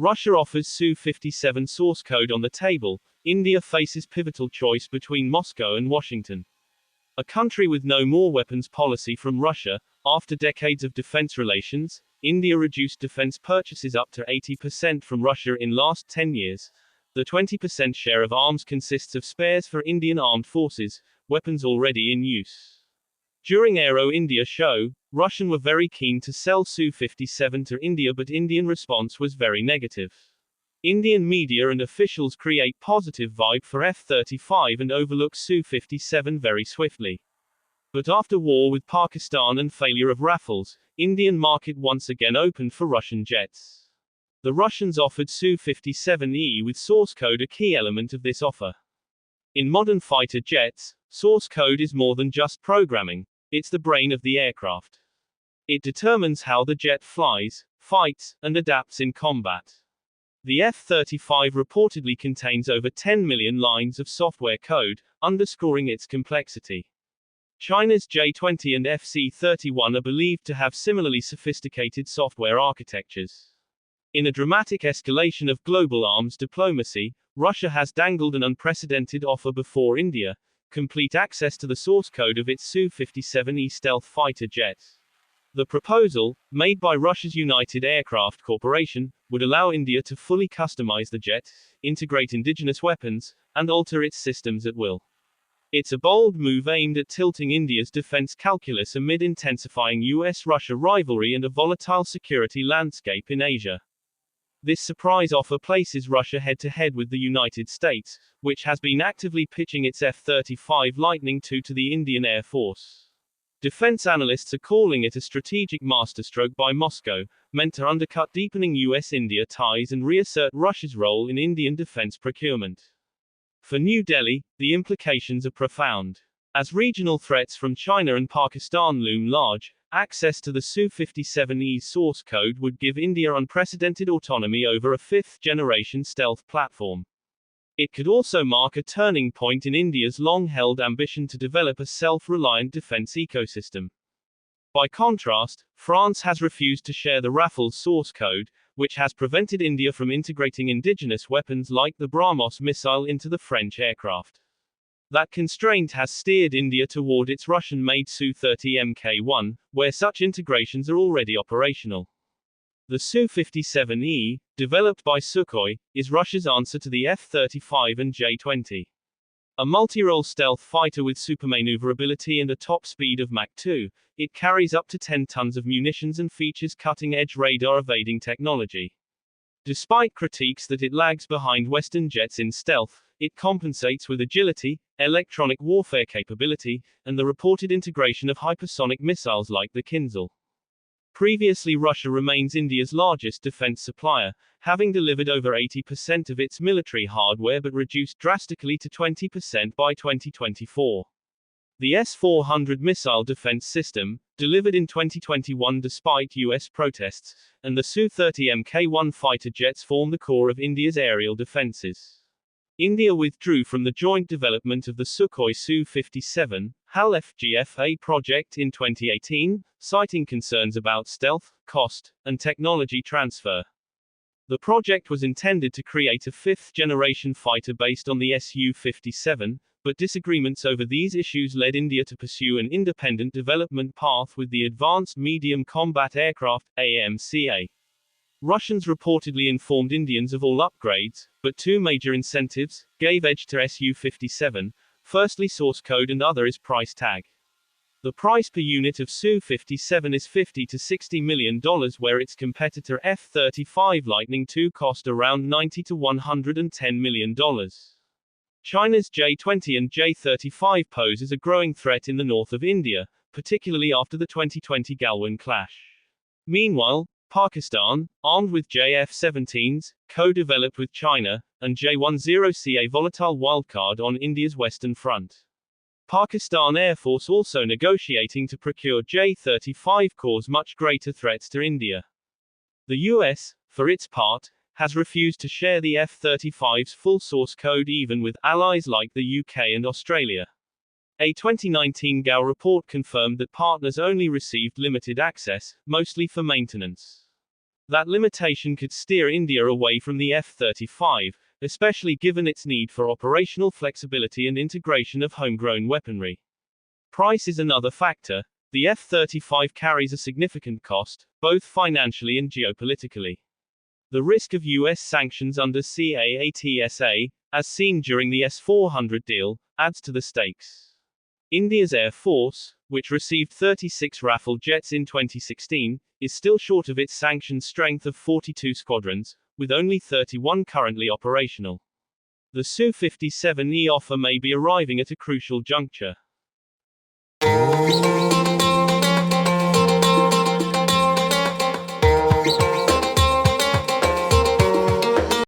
Russia offers Su-57 source code on the table. India faces pivotal choice between Moscow and Washington. A country with no more weapons policy from Russia. After decades of defense relations, India reduced defense purchases up to 80% from Russia in last 10 years. The 20% share of arms consists of spares for Indian armed forces, weapons already in use. During Aero India show, Russian were very keen to sell Su-57 to India, but Indian response was very negative. Indian media and officials create positive vibe for F-35 and overlook Su-57 very swiftly. But after war with Pakistan and failure of Rafales, Indian market once again opened for Russian jets. The Russians offered Su-57E with source code, a key element of this offer. In modern fighter jets, source code is more than just programming. It's the brain of the aircraft. It determines how the jet flies, fights, and adapts in combat. The F-35 reportedly contains over 10 million lines of software code, underscoring its complexity. China's J-20 and FC-31 are believed to have similarly sophisticated software architectures. In a dramatic escalation of global arms diplomacy, Russia has dangled an unprecedented offer before India: complete access to the source code of its Su-57E stealth fighter jet. The proposal, made by Russia's United Aircraft Corporation, would allow India to fully customize the jet, integrate indigenous weapons, and alter its systems at will. It's a bold move aimed at tilting India's defense calculus amid intensifying US-Russia rivalry and a volatile security landscape in Asia. This surprise offer places Russia head-to-head with the United States, which has been actively pitching its F-35 Lightning II to the Indian Air Force. Defense analysts are calling it a strategic masterstroke by Moscow, meant to undercut deepening US-India ties and reassert Russia's role in Indian defense procurement. For New Delhi, the implications are profound. As regional threats from China and Pakistan loom large, access to the Su-57E's source code would give India unprecedented autonomy over a fifth-generation stealth platform. It could also mark a turning point in India's long-held ambition to develop a self-reliant defense ecosystem. By contrast, France has refused to share the Rafale source code, which has prevented India from integrating indigenous weapons like the BrahMos missile into the French aircraft. That constraint has steered India toward its Russian-made Su-30 Mk1, where such integrations are already operational. The Su-57E, developed by Sukhoi, is Russia's answer to the F-35 and J-20. A multi-role stealth fighter with supermaneuverability and a top speed of Mach 2, it carries up to 10 tons of munitions and features cutting-edge radar-evading technology. Despite critiques that it lags behind Western jets in stealth, it compensates with agility, electronic warfare capability, and the reported integration of hypersonic missiles like the Kinzhal. Previously, Russia remains India's largest defense supplier, having delivered over 80% of its military hardware but reduced drastically to 20% by 2024. The S-400 missile defense system, delivered in 2021 despite US protests, and the Su-30 Mk1 fighter jets form the core of India's aerial defenses. India withdrew from the joint development of the Sukhoi Su-57, HAL FGFA project in 2018, citing concerns about stealth, cost, and technology transfer. The project was intended to create a fifth-generation fighter based on the Su-57, but disagreements over these issues led India to pursue an independent development path with the Advanced Medium Combat Aircraft, AMCA. Russians reportedly informed Indians of all upgrades, but two major incentives gave edge to Su-57, firstly source code and other is price tag. The price per unit of Su-57 is $50 to $60 million, where its competitor F-35 Lightning II cost around $90 to $110 million. China's J-20 and J-35 pose as a growing threat in the north of India, particularly after the 2020 Galwan clash. Meanwhile, Pakistan, armed with JF-17s, co-developed with China, and J-10C, a volatile wildcard on India's western front. Pakistan Air Force also negotiating to procure J-35 cause much greater threats to India. The US, for its part, has refused to share the F-35's full source code even with allies like the UK and Australia. A 2019 GAO report confirmed that partners only received limited access, mostly for maintenance. That limitation could steer India away from the F-35, especially given its need for operational flexibility and integration of homegrown weaponry. Price is another factor. The F-35 carries a significant cost, both financially and geopolitically. The risk of U.S. sanctions under CAATSA, as seen during the S-400 deal, adds to the stakes. India's Air Force, which received 36 Rafale jets in 2016, is still short of its sanctioned strength of 42 squadrons, with only 31 currently operational. The Su-57E offer may be arriving at a crucial juncture.